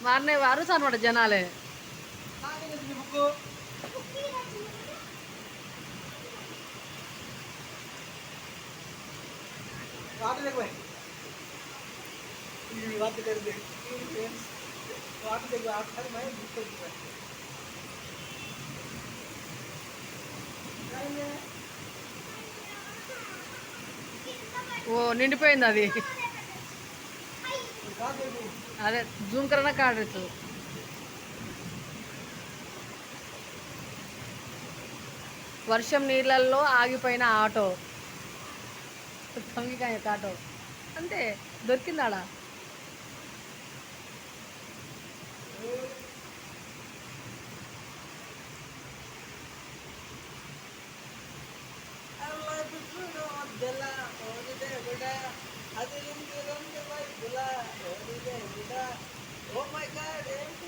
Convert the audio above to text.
వారినే వారుసు అనమాట జనాలే. వాటర్ దగ్గర వాటర్ దగ్గర వాటర్ దగ్గర ఆడతారు మరి ఓ నిండిపోయింది అది. అదే జూమ్ కరనా కాడచ్చు. వర్షం నీళ్ళల్లో ఆగిపోయిన ఆటో, తొంగికాయ ఆటో అంతే దొరికిందాడా. ఓ మై గాడ్ ఏంటి